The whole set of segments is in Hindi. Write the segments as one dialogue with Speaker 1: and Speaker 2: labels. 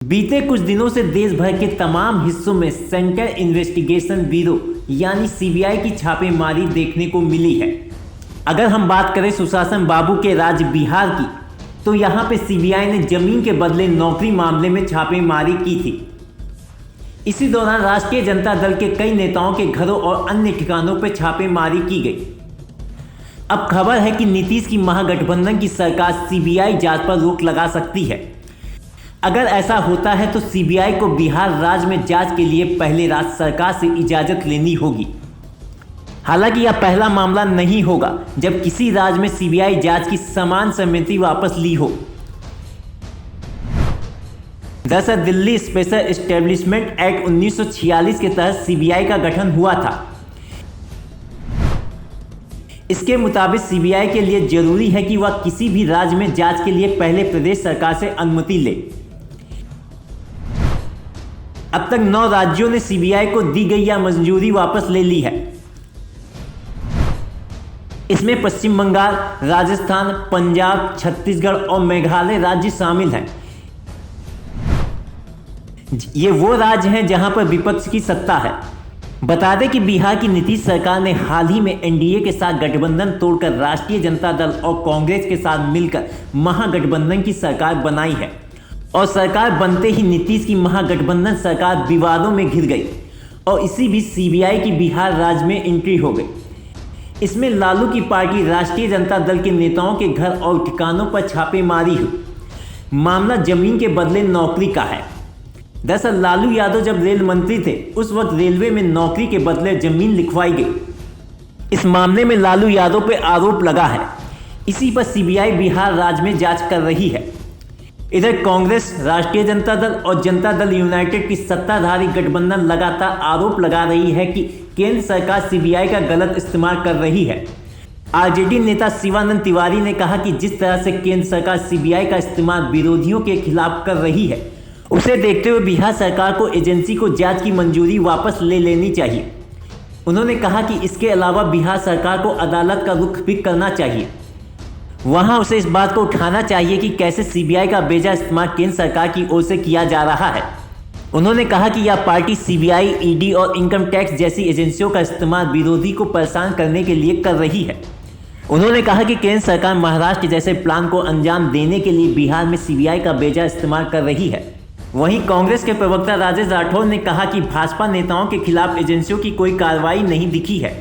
Speaker 1: बीते कुछ दिनों से देश भर के तमाम हिस्सों में सेंट्रल इन्वेस्टिगेशन ब्यूरो यानी सीबीआई की छापेमारी देखने को मिली है। अगर हम बात करें सुशासन बाबू के राज्य बिहार की, तो यहाँ पे सीबीआई ने जमीन के बदले नौकरी मामले में छापेमारी की थी। इसी दौरान राष्ट्रीय जनता दल के कई नेताओं के घरों और अन्य ठिकानों पर छापेमारी की गई। अब खबर है कि नीतीश की महागठबंधन की सरकार सीबीआई जांच पर रोक लगा सकती है। अगर ऐसा होता है तो सीबीआई को बिहार राज्य में जांच के लिए पहले राज्य सरकार से इजाजत लेनी होगी। हालांकि यह पहला मामला नहीं होगा जब किसी राज्य में सीबीआई जांच की समान सहमति वापस ली हो। दरअसल दिल्ली स्पेशल एस्टेब्लिशमेंट एक्ट 1946 के तहत सीबीआई का गठन हुआ था। इसके मुताबिक सीबीआई के लिए जरूरी है कि वह किसी भी राज्य में जांच के लिए पहले प्रदेश सरकार से अनुमति ले। अब तक 9 राज्यों ने सीबीआई को दी गई यह मंजूरी वापस ले ली है। इसमें पश्चिम बंगाल, राजस्थान, पंजाब, छत्तीसगढ़ और मेघालय राज्य शामिल हैं। ये वो राज्य हैं जहां पर विपक्ष की सत्ता है। बता दें कि बिहार की नीतीश सरकार ने हाल ही में एनडीए के साथ गठबंधन तोड़कर राष्ट्रीय जनता दल और कांग्रेस के साथ मिलकर महागठबंधन की सरकार बनाई है और सरकार बनते ही नीतीश की महागठबंधन सरकार विवादों में घिर गई और इसी बीच सीबीआई की बिहार राज्य में एंट्री हो गई। इसमें लालू की पार्टी राष्ट्रीय जनता दल के नेताओं के घर और ठिकानों पर छापेमारी हुई। मामला जमीन के बदले नौकरी का है। दरअसल लालू यादव जब रेल मंत्री थे उस वक्त रेलवे में नौकरी के बदले जमीन लिखवाई गई। इस मामले में लालू यादव पर आरोप लगा है। इसी पर सीबीआई बिहार राज्य में जांच कर रही है। इधर कांग्रेस, राष्ट्रीय जनता दल और जनता दल यूनाइटेड की सत्ताधारी गठबंधन लगातार आरोप लगा रही है कि केंद्र सरकार सीबीआई का गलत इस्तेमाल कर रही है। आरजेडी नेता शिवानंद तिवारी ने कहा कि जिस तरह से केंद्र सरकार सीबीआई का इस्तेमाल विरोधियों के खिलाफ कर रही है, उसे देखते हुए बिहार सरकार को एजेंसी को जांच की मंजूरी वापस ले लेनी चाहिए। उन्होंने कहा कि इसके अलावा बिहार सरकार को अदालत का रुख भी करना चाहिए। वहां उसे इस बात को उठाना चाहिए कि कैसे सीबीआई का बेजा इस्तेमाल केंद्र सरकार की ओर से किया जा रहा है। उन्होंने कहा कि यह पार्टी सीबीआई, ईडी और इनकम टैक्स जैसी एजेंसियों का इस्तेमाल विरोधी को परेशान करने के लिए कर रही है। उन्होंने कहा कि केंद्र सरकार महाराष्ट्र जैसे प्लान को अंजाम देने के लिए बिहार में सीबीआई का बेजा इस्तेमाल कर रही है। वहीं कांग्रेस के प्रवक्ता राजेश राठौर ने कहा कि भाजपा नेताओं के खिलाफ एजेंसियों की कोई कार्रवाई नहीं दिखी है।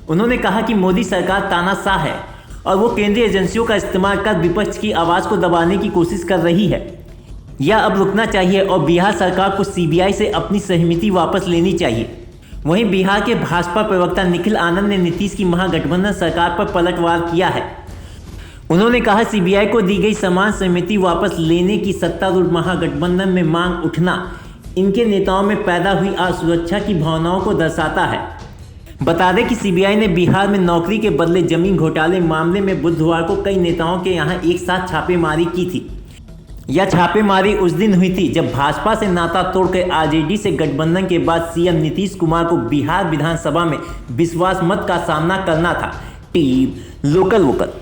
Speaker 1: उन्होंने कहा कि मोदी सरकार तानाशाह है और वो केंद्रीय एजेंसियों का इस्तेमाल कर विपक्ष की आवाज़ को दबाने की कोशिश कर रही है। यह अब रुकना चाहिए और बिहार सरकार को सीबीआई से अपनी सहमति वापस लेनी चाहिए। वहीं बिहार के भाजपा प्रवक्ता निखिल आनंद ने नीतीश की महागठबंधन सरकार पर पलटवार किया है। उन्होंने कहा सीबीआई को दी गई समान सहमति वापस लेने की सत्तारूढ़ महागठबंधन में मांग उठना इनके नेताओं में पैदा हुई असुरक्षा की भावनाओं को दर्शाता है। बता दें कि सीबीआई ने बिहार में नौकरी के बदले जमीन घोटाले मामले में बुधवार को कई नेताओं के यहां एक साथ छापेमारी की थी। यह छापेमारी उस दिन हुई थी जब भाजपा से नाता तोड़कर आरजेडी से गठबंधन के बाद सीएम नीतीश कुमार को बिहार विधानसभा में विश्वास मत का सामना करना था। Team local vocal.